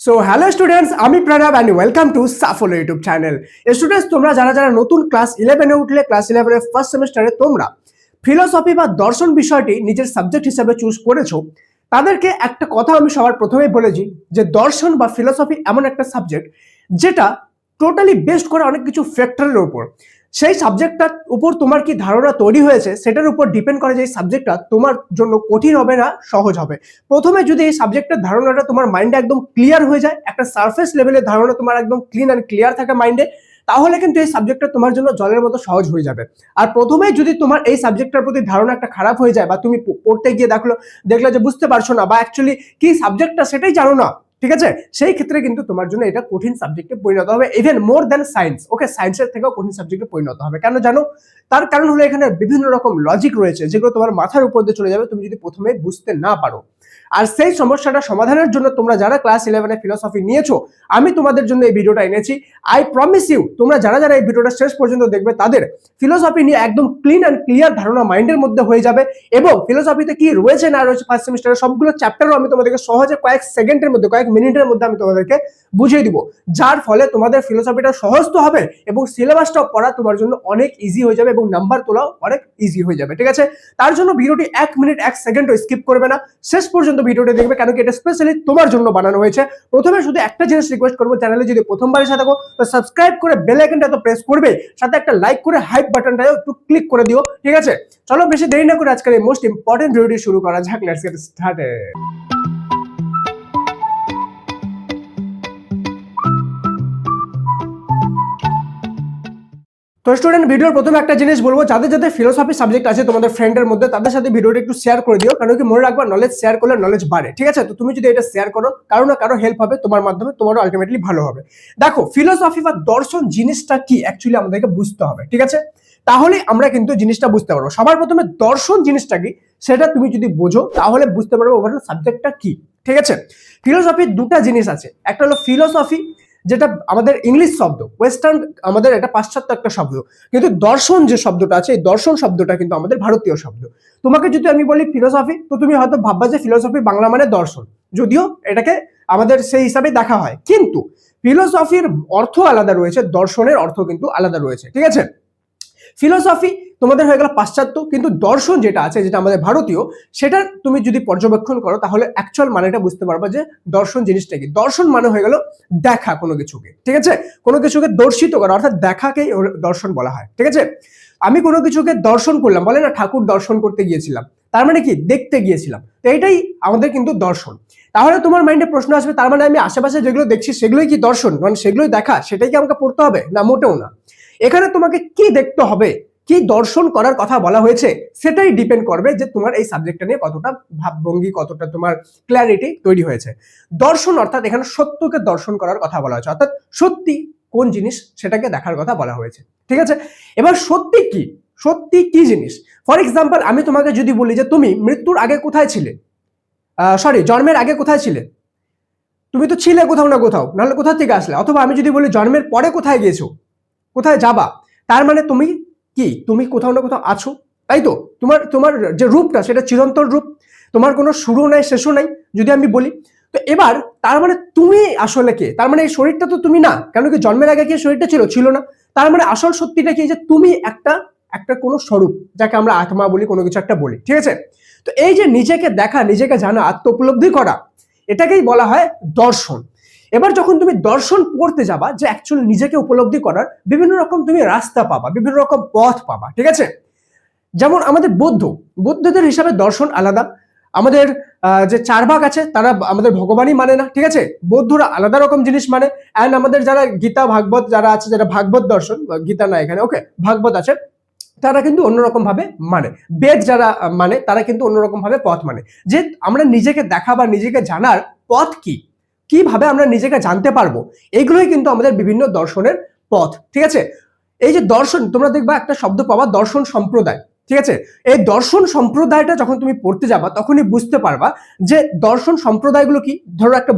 So hello students, আমি Pranab and welcome to সাফল্য YouTube channel. Students, তোমরা যারা যারা নতুন ক্লাস 11-এ উঠলে, ক্লাস 11-এর ফার্স্ট সেমিস্টারে তোমরা ফিলোসফি বা দর্শন বিষয়টি নিজের সাবজেক্ট হিসেবে চুজ করেছো, তাদেরকে একটা কথা আমি সবার প্রথমেই বলেছি যে দর্শন বা ফিলোসফি এমন একটা সাবজেক্ট যেটা টোটালি বেস্ড করে অনেক কিছু ফ্যাক্টরের উপর। সেই সাবজেক্টটার উপর তোমার কি ধারণা তৈরি হয়েছে সেটার উপর ডিপেন্ড করে যে এই সাবজেক্টটা তোমার জন্য কঠিন হবে না সহজ হবে। প্রথমে যদি এই সাবজেক্টের ধারণাটা তোমার মাইন্ডে একদম ক্লিয়ার হয়ে যায়, একটা সারফেস লেভেলের ধারণা তোমার একদম ক্লিন অ্যান্ড ক্লিয়ার থাকে মাইন্ডে, তাহলে কিন্তু এই সাবজেক্টটা তোমার জন্য জলের মতো সহজ হয়ে যাবে। আর প্রথমেই যদি তোমার এই সাবজেক্টটার প্রতি ধারণা একটা খারাপ হয়ে যায়, বা তুমি পড়তে গিয়ে দেখলে যে বুঝতে পারছো না, বা অ্যাকচুয়ালি কি সাবজেক্টটা সেটাই জানো না, ঠিক আছে, সেই ক্ষেত্রে কিন্তু তোমার জন্য এটা কঠিন সাবজেক্টে পরিণত হবে, ইভেন মোর দ্যান সায়েন্স। ওকে, সায়েন্সের থেকেও কঠিন সাবজেক্টে পরিণত হবে। কেন জানো? তার কারণ হলো এখানে বিভিন্ন রকম লজিক রয়েছে যেগুলো তোমার মাথার উপর দিয়ে চলে যাবে তুমি যদি প্রথমে বুঝতে না পারো। আর সেই সমস্যাটা সমাধানের জন্য তোমরা যারা ক্লাস 11-এ ফিলোসফি নিয়েছো, আমি তোমাদের জন্য এই ভিডিওটা এনেছি। আই প্রমিস ইউ, তোমরা যারা যারা এই ভিডিওটা শেষ পর্যন্ত দেখবে তাদের ফিলোসফি নিয়ে একদম ক্লিন অ্যান্ড ক্লিয়ার ধারণা মাইন্ডের মধ্যে হয়ে যাবে, এবং ফিলোসফিতে কি রয়েছে না রয়েছে ফার্স্ট সেমিস্টারের সবগুলো চ্যাপ্টারও আমি তোমাদেরকে সহজে কয়েক সেকেন্ডের মধ্যে, কয়েক মিনিটের মধ্যে আমি তোমাদেরকে বুঝিয়ে দিব, যার ফলে তোমাদের ফিলোসফিটা সহজ তো হবে এবং সিলেবাসটাও পড়া তোমার জন্য অনেক ইজি হয়ে যাবে এবং নাম্বার তোলাও অনেক ইজি হয়ে যাবে। ঠিক আছে, তার জন্য ভিডিওটি 1 মিনিট 1 সেকেন্ডও স্কিপ করবে না, শেষ পর্যন্ত ভিডিওটি দেখবে, কারণ কি এটা স্পেশালি তোমার জন্য বানানো হয়েছে। প্রথমে শুধু একটা জিনিস রিকোয়েস্ট করবো, চ্যানেলে যদি প্রথমবার এসে থাকো তো সাবস্ক্রাইব করে বেল আইকনটা তো প্রেস করবে, সাথে একটা লাইক করে হাইপ বাটনটাও একটু ক্লিক করে দিও। ঠিক আছে, চলো বেশি দেরি না করে আজকের এই মোস্ট ইম্পর্টেন্ট ভিডিওটি শুরু করা যাক। Let's get started. তো স্টুডেন্ট, ভিডিওর প্রথমে একটা জিনিস বলবো, যাদের যাদের ফিলোসফি সাবজেক্ট আছে তোমাদের ফ্রেন্ডের মধ্যে, তাদের সাথে ভিডিওটা একটু শেয়ার করে দিও, কারণ কি মনে রাখবা নলেজ শেয়ার করলে নলেজ বাড়ে। ঠিক আছে, তো তুমি যদি এটা শেয়ার করো, কারো না কারো হেল্প হবে তোমার মাধ্যমে, তোমারও আলটিমেটলি ভালো হবে। দেখো, ফিলোসফি বা দর্শন জিনিসটা কি অ্যাকচুয়ালি আমাদেরকে বুঝতে হবে। ঠিক আছে, তাহলে আমরা কিন্তু জিনিসটা বুঝতে পারবো। সবার প্রথমে দর্শন জিনিসটা কি সেটা তুমি যদি বোঝো তাহলে বুঝতে পারবো ওভারঅল সাবজেক্টটা কি। ঠিক আছে, ফিলোসফির দুটা জিনিস আছে, একটা হলো ফিলোসফি যেটা আমাদের ইংলিশ শব্দ, ওয়েস্টার্ন আমাদের এটা পাশ্চাত্য একটা শব্দ, কিন্তু দর্শন যে শব্দটা আছে এই দর্শন শব্দটা কিন্তু আমাদের ভারতীয় শব্দ। তোমাকে যদি আমি বলি ফিলোসফি, তো তুমি হয়তো ভাববা যে ফিলোসফি বাংলা মানে দর্শন, যদিও এটাকে আমাদের সেই হিসাবে দেখা হয়, কিন্তু ফিলোসফির অর্থ আলাদা রয়েছে, দর্শনের অর্থ কিন্তু আলাদা রয়েছে। ঠিক আছে, ফিলোসফি তোমাদের হয়ে গেল পাশ্চাত্য, কিন্তু দর্শন যেটা আছে, যেটা আমাদের ভারতীয়, সেটা তুমি যদি পর্যবেক্ষণ করো তাহলে অ্যাকচুয়াল মানেটা বুঝতে পারবা যে দর্শন জিনিসটা কি। দর্শন মানে হয়ে গেল দেখা কোনো কিছুকে। ঠিক আছে, কোনো কিছুকে দর্শিত করা, অর্থাৎ দেখাকেই দর্শন বলা হয়। ঠিক আছে, আমি কোনো কিছুকে দর্শন করলাম, বলে না ঠাকুর দর্শন করতে গিয়েছিলাম, তার মানে কি দেখতে গিয়েছিলাম, তো এইটাই আমাদের কিন্তু দর্শন। তাহলে তোমার মাইন্ডে প্রশ্ন আসবে, তার মানে আমি আশেপাশে যেগুলো দেখছি সেগুলোই কি দর্শন, মানে সেগুলোই দেখা, সেটাই কি আমাকে পড়তে হবে? না, মোটেও না। এখানে তোমাকে কি দেখতে হবে, কি দর্শন করার কথা বলা হয়েছে, সেটাই ডিপেন্ড করবে যে তোমার এই সাবজেক্টটা নিয়ে কতটা ভাবভঙ্গি, কতটা তোমার ক্ল্যারিটি তৈরি হয়েছে। দর্শন অর্থাৎ এখানে সত্যকে দর্শন করার কথা বলা হয়েছে, অর্থাৎ সত্যি কোন জিনিস সেটাকে দেখার কথা বলা হয়েছে। ঠিক আছে, এবার সত্যি কি, সত্যি কি জিনিস? ফর এক্সাম্পল, আমি তোমাকে যদি বলি যে তুমি মৃত্যুর আগে কোথায় ছিলে, জন্মের আগে কোথায় ছিলে, তুমি তো ছিলে কোথাও না কোথাও, নাহলে কোথা থেকে আসলে? অথবা আমি যদি বলি জন্মের পরে কোথায় গিয়েছো, কোথায় যাবা, তার মানে তুমি কি, তুমি কোথাও না কোথাও আছো, তাই তো? তোমার তোমার যে রূপটা সেটা চিরন্তন রূপ, তোমার কোনো শুরু নাই শেষও নাই যদি আমি বলি। তো এবার তার মানে তুমি আসলে কে? তার মানে এই শরীরটা তো তুমি না, কেন কি জন্মের আগে কি শরীরটা ছিল না? তার মানে আসল সত্যিটা কি, যে তুমি একটা একটা কোনো স্বরূপ, যাকে আমরা আত্মা বলি, কোনো কিছু একটা বলি। ঠিক আছে, তো এই যে নিজেকে দেখা, নিজেকে জানা, আত্ম উপলব্ধি করা, এটাকেই বলা হয় দর্শন। এবার যখন তুমি দর্শন পড়তে যাবা, যে অ্যাকচুয়ালি নিজেকে উপলব্ধি করার বিভিন্ন রকম তুমি রাস্তা পাবা, বিভিন্ন রকম পথ পাবা। ঠিক আছে, যেমন আমাদের বুদ্ধদের হিসাবে দর্শন আলাদা। আমাদের যে চারবাক আছে তারা আমাদের ভগবানই মানে না। ঠিক আছে, বৌদ্ধরা আলাদা রকম জিনিস মানে। অ্যান্ড আমাদের যারা গীতা ভাগবত যারা আছে, যারা ভাগবত দর্শন, গীতা না এখানে, ওকে, ভাগবত আছে, তারা কিন্তু অন্যরকম ভাবে মানে। বেদ যারা মানে তারা কিন্তু অন্যরকম ভাবে পথ মানে। যে আমরা নিজেকে দেখা বা নিজেকে জানার পথ কি, কিভাবে আমরা নিজেকে জানতে পারবো, এগুলোই কিন্তু আমাদের বিভিন্ন দর্শনের পথ। ঠিক আছে, এই যে দর্শন, তোমরা দেখবা একটা শব্দ পাবা, দর্শন সম্প্রদায়। ঠিক আছে, এই দর্শন সম্প্রদায়টা যখন তুমি পড়তে যাবা তখনই বুঝতে পারবা যে দর্শন সম্প্রদায়গুলো কি। ধরো একটা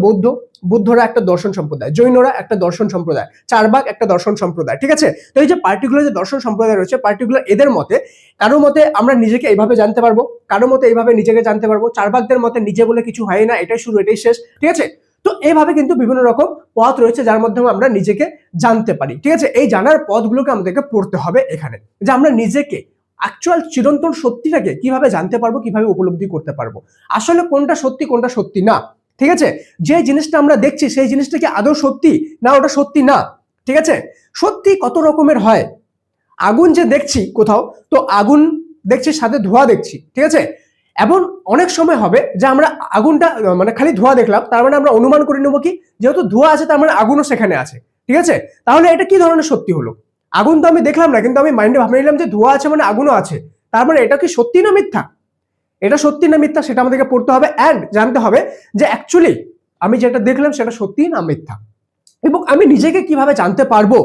বুদ্ধরা একটা দর্শন সম্প্রদায়, জৈনরা একটা দর্শন সম্প্রদায়, চারবাক একটা দর্শন সম্প্রদায়। ঠিক আছে, তো এই যে পার্টিকুলার যে দর্শন সম্প্রদায় রয়েছে, পার্টিকুলার এদের মতে, কারো মতে আমরা নিজেকে এইভাবে জানতে পারবো, কারো মতে এইভাবে নিজেকে জানতে পারবো, চারবাকদের মতে নিজে বলে কিছু হয় না, এটাই শুরু এটাই শেষ। ঠিক আছে, তো এইভাবে কিন্তু বিভিন্ন রকম পথ রয়েছে যার মাধ্যমে আমরা নিজেকে জানতে পারি, ঠিক আছে। এই জানার পথগুলোকে আমাদেরকে পড়তে হবে এখানে, যে আমরা নিজেকে অ্যাকচুয়াল চিরন্তন সত্যিটাকে কিভাবে জানতে পারবো, কিভাবে উপলব্ধি করতে পারবো, আসলে কোনটা সত্যি কোনটা সত্যি না, ঠিক আছে। যে জিনিসটা আমরা দেখছি সেই জিনিসটা কি আদৌ সত্যি না ওটা সত্যি না, ঠিক আছে। সত্যি কত রকমের হয়, আগুন যে দেখছি কোথাও, তো আগুন দেখছি সাথে ধোঁয়া দেখছি, ঠিক আছে। এবং অনেক সময় হবে যে আমরা আগুনটা মানে খালি ধোঁয়া দেখলাম, তার মানে আমরা অনুমান করে নেবো কি যেহেতু ধোঁয়া আছে তার মানে আগুনও সেখানে আছে, ঠিক আছে। তাহলে এটা কি ধরনের সত্যি হলো? আগুন তো আমি দেখলাম না, কিন্তু আমি মাইন্ডে ভাবনা নিলাম যে ধোঁয়া আছে মানে আগুনও আছে, তার মানে এটা কি সত্যি না মিথ্যা? এটা সত্যি না মিথ্যা সেটা আমাদেরকে পড়তে হবে, অ্যান্ড জানতে হবে যে অ্যাকচুয়ালি আমি যেটা দেখলাম সেটা সত্যি না মিথ্যা। এবং আমি নিজেকে কিভাবে জানতে পারবো,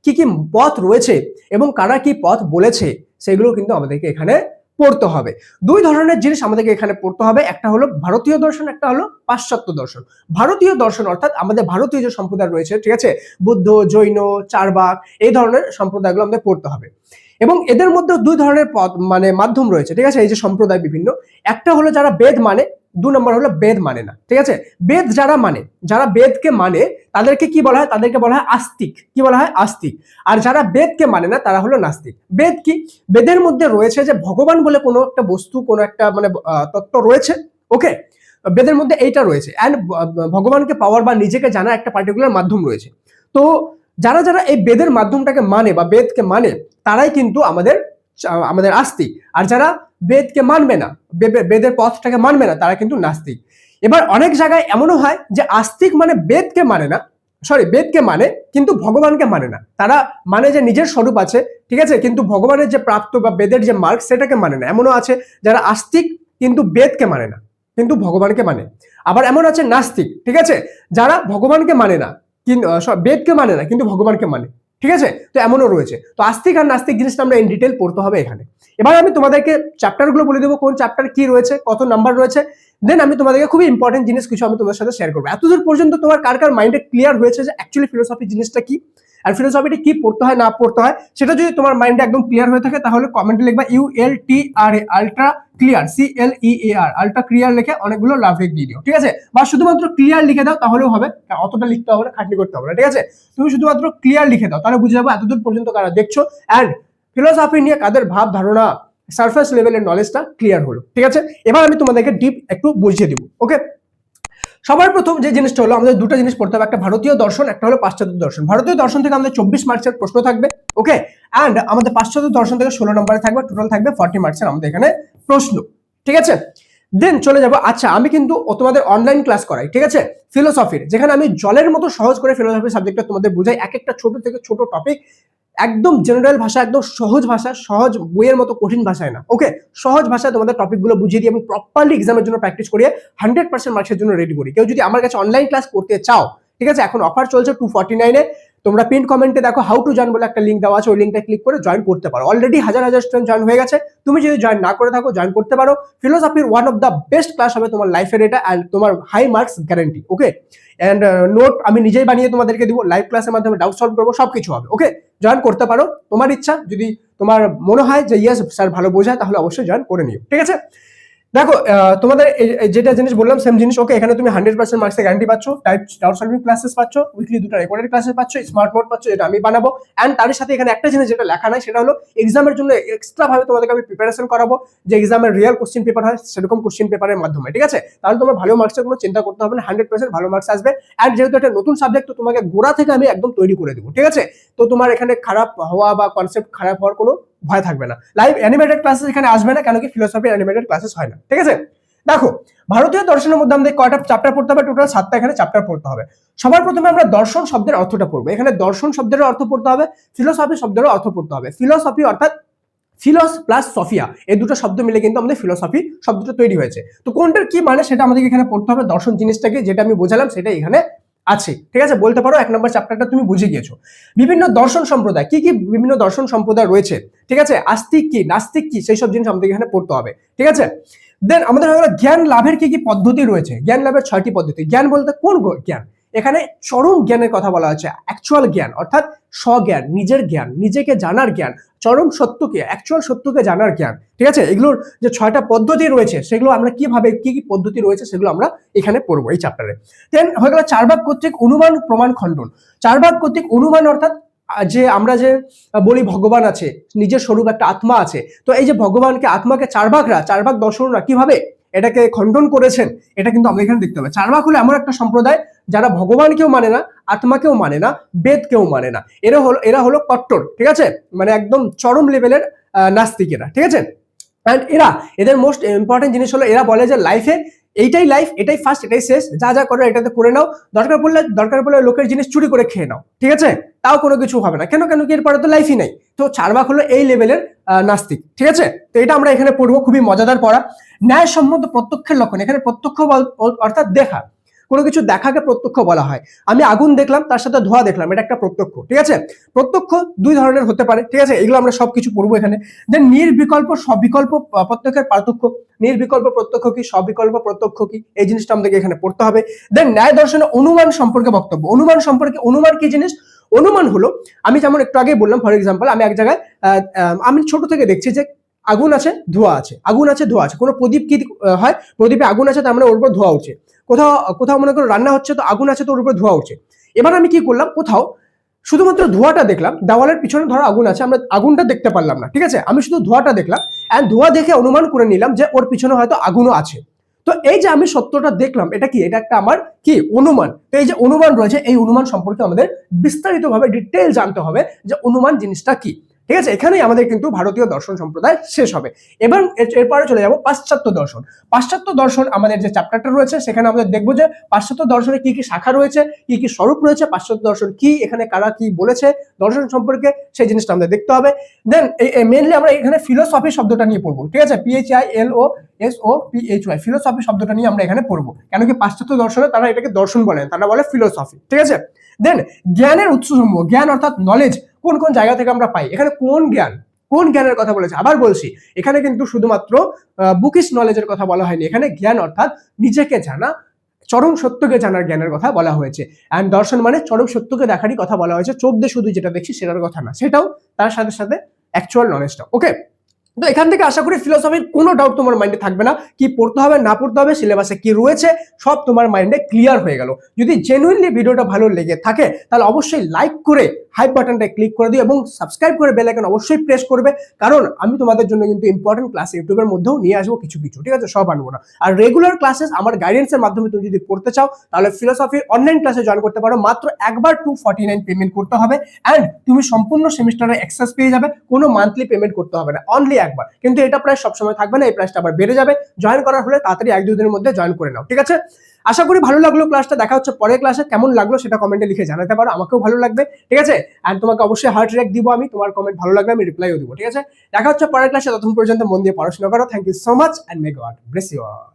কি কি পথ রয়েছে এবং কারা কি পথ বলেছে, সেগুলো কিন্তু আমাদেরকে এখানে পড়তে হবে। দুই ধরনের জিনিস আমাদেরকে এখানে পড়তে হবে, একটা হলো ভারতীয় দর্শন, একটা হলো পাশ্চাত্য দর্শন। ভারতীয় দর্শন অর্থাৎ আমাদের ভারতীয় যে সম্প্রদায় রয়েছে, ঠিক আছে, বুদ্ধ, জৈন, চারবাক, এই ধরনের সম্প্রদায়গুলো আমাদের পড়তে হবে। এবং এদের মধ্যে দুই ধরনের পথ মানে মাধ্যম রয়েছে, ঠিক আছে, এই যে সম্প্রদায় বিভিন্ন, একটা হলো যারা বেদ মানে, 2 নম্বর হলো বেদ মানে না, ঠিক আছে। বেদ যারা মানে, যারা বেদকে মানে তাদেরকে কি বলা হয়? তাদেরকে বলা হয় আস্তিক। কি বলা হয়? আস্তিক। আর যারা বেদকে মানে না তারা হলো নাস্তিক। বেদ কি? বেদের মধ্যে রয়েছে যে ভগবান বলে কোনো একটা বস্তু, কোনো একটা মানে তত্ত্ব রয়েছে, ওকে। বেদের মধ্যে এইটা রয়েছে, অ্যান্ড ভগবানকে পাওয়ার বা নিজেকে জানা একটা পার্টিকুলার মাধ্যম রয়েছে। তো যারা যারা এই বেদের মাধ্যমটাকে মানে বা বেদকে মানে তারাই কিন্তু আমাদের আস্তিক। আর যারা বেদকে মানবে না, বেদের পথটাকে মানবে না, তারা কিন্তু নাস্তিক। এবার অনেক জায়গায় এমনও হয় যে আস্তিক মানে বেদকে মানে না, বেদকে মানে কিন্তু ভগবানকে মানে না। তারা মানে যে নিজের স্বরূপ আছে, ঠিক আছে, কিন্তু ভগবানের যে প্রাপ্ত বা বেদের যে মার্গ সেটাকে মানে না। এমনও আছে যারা আস্তিক কিন্তু বেদকে মানে না, কিন্তু ভগবানকে মানে। আবার এমন আছে নাস্তিক, ঠিক আছে, যারা ভগবানকে মানে না, কিন্তু বেদকে মানে না কিন্তু ভগবানকে মানে, ঠিক আছে। তো এমনও রয়েছে। তো আস্তিক আর নাস্তিক জিনিসটা আমরা ইন ডিটেল পড়তে হবে এখানে। এবার আমি তোমাদেরকে চ্যাপ্টারগুলো বলে দেবো, কোন চ্যাপ্টার কি রয়েছে, কত নাম্বার রয়েছে। দেন আমি তোমাদেরকে খুবই ইম্পর্টেন্ট জিনিস কিছু আমি তোমাদের সাথে শেয়ার করবো। এতদূর পর্যন্ত তোমার কার কার মাইন্ডে ক্লিয়ার হয়েছে যে অ্যাকচুয়ালি ফিলোসফি জিনিসটা কি আর ফিলোসফিটা কি পড়তে হয় না পড়তে হয়, সেটা যদি তোমার মাইন্ডে একদম ক্লিয়ার হয়ে থাকে তাহলে কমেন্টে লিখবা ULTRA, ultra clear, CLEAR, ultra clear লিখে অনেকগুলো লাভ রেখ দিয়ে দিও, ঠিক আছে। বা শুধুমাত্র ক্লিয়ার লিখে দাও তাহলেও হবে, অতটা লিখতে হবে না, খাটনি করতে হবে না, ঠিক আছে। তুমি শুধুমাত্র ক্লিয়ার লিখে দাও, তাহলে বুঝে যাবো এতদূর পর্যন্ত কারা দেখছো, অ্যান্ড ফিলোসফি নিয়ে কাদের ভাব ধারণা, সারফেস লেভেলের নলেজটা ক্লিয়ার হলো, ঠিক আছে। এবার আমি তোমাদেরকে ডিপ একটু বুঝিয়ে দিব, ওকে। সবার প্রথম যে জিনিসটা হলো আমাদের দুটো জিনিস পড়তে হবে, একটা ভারতীয় দর্শন, একটা হলো পাশ্চাত্য দর্শন। ভারতীয় দর্শন থেকে আমাদের 24 মার্কসের প্রশ্ন থাকবে, ওকে। অ্যান্ড আমাদের পাশ্চাত্য দর্শন থেকে 16 নম্বরে থাকবে, টোটাল থাকবে 40 মার্কসের আমাদের এখানে প্রশ্ন, ঠিক আছে। দেন চলে যাবো, আচ্ছা আমি কিন্তু তোমাদের অনলাইন ক্লাস করাই, ঠিক আছে, ফিলোসফির, যেখানে আমি জলের মতো সহজ করে ফিলোসফি সাবজেক্টটা তোমাদের বুঝাই, এক একটা ছোট থেকে ছোট টপিক একদম জেনারেল ভাষা, একদম সহজ ভাষা, সহজ বইয়ের মতো কঠিন ভাষায় না, ওকে। সহজ ভাষায় তোমাদের টপিকগুলো বুঝিয়ে দিয়ে আমি প্রপারলি এক্সামের জন্য প্র্যাকটিস করিয়ে 100% মার্কসের জন্য রেডি করি। কেউ যদি আমার কাছে অনলাইন ক্লাস করতে চাও, ঠিক আছে, এখন অফার চলছে 249-এ। তোমরা পিন কমেন্টে দেখো হাউ টু জয়েন বলে একটা লিঙ্ক দেওয়া আছে, ওই লিঙ্কটা ক্লিক করে জয়েন করতে পারো। অলরেডি হাজার হাজার স্টুডেন্ট জয়েন হয়ে গেছে, তুমি যদি জয়েন না করে থাকো জয়েন করতে পারো। ফিলোসফির one of the best class হবে তোমার লাইফের এটা, অ্যান্ড তোমার high marks guarantee, okay. And note আমি নিজেই বানিয়ে তোমাদেরকে দিব, লাইভ ক্লাসের মাধ্যমে ডাউট সলভ করবো, সবকিছু হবে, ওকে। জয়েন করতে পারো, তোমার ইচ্ছা। যদি তোমার মনে হয় যে ইয়েস স্যার ভালো বোঝায় তাহলে অবশ্যই জয়েন করে নিও, ঠিক আছে। দেখো তোমাদের যেটা জিনিস বললাম সেম জিনিস, ওকে। এখানে তুমি 100% মার্কসের গ্যারান্টি পাচ্ছ, ডাউট সলভিং ক্লাসেস পাচ্ছ, উইকলি 2টা রেকর্ডেড ক্লাসেস পাচ্ছ, স্মার্ট বোর্ড পাচ্ছ, যেটা আমি বানাবো। অ্যান্ড তার সাথে এখানে একটা জিনিস যেটা লেখা নাই সেটা হলো এক্সামের জন্য এক্সট্রা ভাবে তোমাদেরকে আমি প্রিপারেশন করাবো, যে এক্সামের রিয়েল কোশ্চেন পেপার হয় সেরকম কোশ্চেন পেপারের মাধ্যমে, ঠিক আছে। তাহলে তোমার ভালো মার্কসের কোনো চিন্তা করতে হবে না, 100% ভালো মার্কস আসবে। অ্যান্ড যেহেতু একটা নতুন সাবজেক্ট, তো তোমাকে গোড়া থেকে আমি একদম তৈরি করে দেবো, ঠিক আছে। তো তোমার এখানে খারাপ হওয়া বা কনসেপ্ট খারাপ হওয়ার কোনো ভয় থাকবে না। লাইভ অ্যানিমেটেড ক্লাসেস এখানে আসবে না, কেন কি ফিলোসফি অ্যানিমেটেড ক্লাসেস হয় না, ঠিক আছে। দেখো ভারতীয় দর্শনের মধ্যে আমাদের কয়টা চ্যাপ্টার পড়তে হবে? টোটাল 7টা এখানে চ্যাপ্টার পড়তে হবে। সবার প্রথমে আমরা দর্শন শব্দের অর্থটা পড়বো। এখানে দর্শন শব্দের অর্থ পড়তে হবে, ফিলোসফি শব্দের অর্থ পড়তে হবে। ফিলোসফি অর্থাৎ ফিলস প্লাস সফিয়া, এই দুটো শব্দ মিলে কিন্তু আমাদের ফিলোসফি শব্দটা তৈরি হয়েছে। তো কোনটার কি মানে সেটা আমাদেরকে এখানে পড়তে হবে। দর্শন জিনিসটাকে যেটা আমি বোঝালাম সেটা এখানে আছে, ঠিক আছে। বলতে পারো 1 নম্বর চ্যাপ্টারটা তুমি বুঝে গিয়েছো। বিভিন্ন দর্শন সম্প্রদায়, কি কি বিভিন্ন দর্শন সম্প্রদায় রয়েছে, ঠিক আছে, আস্তিক কি নাস্তিক কি, সেই সব জিনিস আমাদের এখানে পড়তে হবে, ঠিক আছে। দেন আমাদের হলো জ্ঞান লাভের কি কি পদ্ধতি রয়েছে। জ্ঞান লাভের 6টি পদ্ধতি। জ্ঞান বলতে কোন জ্ঞান? এখানে চরম জ্ঞানের কথা বলা হচ্ছে, অ্যাকচুয়াল জ্ঞান অর্থাৎ স্বজ্ঞান, নিজের জ্ঞান, নিজেকে জানার জ্ঞান, চরম সত্যকে, অ্যাকচুয়াল সত্যকে জানার জ্ঞান। ঠিক আছে, এগুলোর যে 6টা পদ্ধতি রয়েছে সেগুলো আমরা কিভাবে কি কি পদ্ধতি রয়েছে সেগুলো আমরা এখানে পড়বো এই চ্যাপ্টারে। দেন হয়ে গেল 4 ভাগ কর্তৃক অনুমান প্রমাণ খণ্ডন। 4 ভাগ কর্তৃক অনুমান অর্থাৎ যে আমরা যে বলি ভগবান আছে, নিজের স্বরূপ একটা আত্মা আছে, তো এই যে ভগবানকে, আত্মাকে 4 ভাগ দর্শনরা কিভাবে এটাকে খণ্ডন করেছেন, এটা কিন্তু আমরা এখানে দেখতে হবে। 4 ভাগ হলো এমন একটা সম্প্রদায় যারা ভগবানকেও মানে না, আত্মাকেও মানে না, বেদকেও মানে না, এরা হলো কট্টর। ঠিক আছে, মানে একদম চরম লেভেলের নাস্তিকেরা। ঠিক আছে, অ্যান্ড এদের মোস্ট ইম্পর্টেন্ট জিনিস হলো এরা বলে যে লাইফে এইটাই লাইফ, এটাই ফার্স্ট, এটাই শেষ, যা যা করো এটাতে করে নাও, দরকার পড়লে লোকের জিনিস চুরি করে খেয়ে নাও। ঠিক আছে, তাও কোনো কিছু হবে না, কেন কি এরপরে তো লাইফই নেই। তো 4 ভাগ হলো এই লেভেলের নাস্তিক। ঠিক আছে, তো এটা আমরা এখানে পড়বো, খুবই মজাদার পড়া। ন্যায়সম্মত প্রত্যক্ষের লক্ষণ, এখানে প্রত্যক্ষ অর্থাৎ দেখা, কোনো কিছু দেখাকে প্রত্যক্ষ বলা হয়। আমি আগুন দেখলাম, তার সাথে ধোঁয়া দেখলাম, এটা একটা প্রত্যক্ষ। ঠিক আছে, প্রত্যক্ষ 2 ধরনের হতে পারে। ঠিক আছে, এগুলো আমরা সবকিছু পড়বো এখানে। দেন নির্বিকল্প সবিকল্প প্রত্যক্ষের পার্থক্য, নির্বিকল্প প্রত্যক্ষ কি, সবিকল্প প্রত্যক্ষ কি, এই জিনিসটা আমাদেরকে এখানে পড়তে হবে। দেন ন্যায় দর্শনে অনুমান সম্পর্কে বক্তব্য। অনুমান সম্পর্কে, অনুমান কি জিনিস? অনুমান হলো, আমি যেমন একটু আগে বললাম, ফর এক্সাম্পল আমি এক জায়গায় আমি ছোট থেকে দেখছি যে আগুন আছে, ধোঁয়া আছে, আগুন আছে, ধোঁয়া আছে। কোনো প্রদীপ কি হয়, প্রদীপে আগুন আছে, তার মানে ওর উপর ধোঁয়া উঠছে। কোথাও কোথাও মনে করো রান্না হচ্ছে, তো আগুন আছে, তো ওর উপর ধোঁয়া উঠছে। এবার আমি কি করলাম, কোথাও শুধুমাত্র ধোঁয়াটা দেখলাম, দেওয়ালের পিছনে ধরো আগুন আছে, আমরা আগুনটা দেখতে পারলাম না। ঠিক আছে, আমি শুধু ধোঁয়াটা দেখলাম, এন্ড ধোঁয়া দেখে অনুমান করে নিলাম যে ওর পিছনে হয়তো আগুনও আছে। তো এই যে আমি সত্যটা দেখলাম, এটা কি, এটা একটা আমার কি অনুমান। তো এই যে অনুমান রয়েছে, এই অনুমান সম্পর্কে আমাদের বিস্তারিতভাবে ডিটেইল জানতে হবে যে অনুমান জিনিসটা কি। ঠিক আছে, এখানেই আমাদের কিন্তু ভারতীয় দর্শন সম্প্রদায় শেষ হবে। এবার এরপরে চলে যাব পাশ্চাত্য দর্শন। পাশ্চাত্য দর্শন আমাদের যে চ্যাপ্টারটা রয়েছে, সেখানে আমাদের দেখবো যে পাশ্চাত্য দর্শনে কি কি শাখা রয়েছে, কি কি স্বরূপ রয়েছে, পাশ্চাত্য দর্শন কি, এখানে কারা কি বলেছে দর্শন সম্পর্কে, সেই জিনিসটা আমাদের দেখতে হবে। দেন মেইনলি আমরা এখানে ফিলোসফি শব্দটা নিয়ে পড়বো। ঠিক আছে, PHILOSOPHY, ফিলোসফি শব্দটা নিয়ে আমরা এখানে পড়বো। কেন কি পাশ্চাত্য দর্শনে তারা এটাকে দর্শন বলেন, তারা বলে ফিলোসফি। ঠিক আছে, দেন জ্ঞানের উৎসসমূহ, জ্ঞান অর্থাৎ নলেজ, কোন কোন জায়গা থেকে আমরা পাই, এখানে কোন জ্ঞানের কথা বলেছে। আবার বলছি, এখানে কিন্তু শুধুমাত্র বুকিশ নলেজের কথা বলা হয়নি, এখানে জ্ঞান অর্থাৎ নিজেকে জানা, চরম সত্যকে জানার জ্ঞানের কথা বলা হয়েছে। অ্যান্ড দর্শন মানে চরম সত্যকে দেখারই কথা বলা হয়েছে, চোখ দিয়ে শুধু যেটা দেখছি সেটার কথা না, সেটাও তার সাথে সাথে অ্যাকচুয়াল নলেজটা। ওকে, তো এখান থেকে আশা করি ফিলোসফির কোনো ডাউট তোমার মাইন্ডে থাকবে না, কি পড়তে হবে না পড়তে হবে, সিলেবাসে কি রয়েছে, সব তোমার মাইন্ডে ক্লিয়ার হয়ে গেল। যদি জেনুইনলি ভিডিওটা ভালো লেগে থাকে তাহলে অবশ্যই লাইক করে হাইপ বাটনটা ক্লিক করে দিও এবং সাবস্ক্রাইব করে বেল আইকন অবশ্যই প্রেস করবে, কারণ আমি তোমাদের জন্য কিন্তু ইম্পর্টেন্ট ক্লাস ইউটিউবের মধ্যেও নিয়ে আসবো কিছু কিছু। ঠিক আছে, সব আনবো না। আর রেগুলার ক্লাসেস আমার গাইডেন্সের মাধ্যমে তুমি যদি পড়তে চাও তাহলে ফিলোসফির অনলাইন ক্লাসে জয়েন করতে পারো। মাত্র একবার 249 পেমেন্ট করতে হবে, অ্যান্ড তুমি সম্পূর্ণ সেমিস্টারের অ্যাক্সেস পেয়ে যাবে, কোনো মান্থলি পেমেন্ট করতে হবে না, অনলি একবার। কিন্তু এটা প্রায় সবসময় থাকবে না, এই প্রাইসটা আবার বেড়ে যাবে। জয়েন করার হলে তাড়াতাড়ি 1-2 দিনের মধ্যে জয়েন করে নাও। ঠিক আছে, আশা করি ভালো লাগলো ক্লাসটা। দেখা হচ্ছে পরের ক্লাসে, কেমন লাগলো সেটা কমেন্টে লিখে জানাতে পারো, আমাকেও ভালো লাগবে। ঠিক আছে, এন্ড তোমাকে অবশ্যই হার্ট রেক দিব আমি, তোমার কমেন্ট ভালো লাগলে আমি রিপ্লাইও দিব। ঠিক আছে, দেখা হচ্ছে পরের ক্লাসে, ততক্ষণ পর্যন্ত মন দিয়ে পড়াশোনা করো। Thank you so much, and may God bless you all.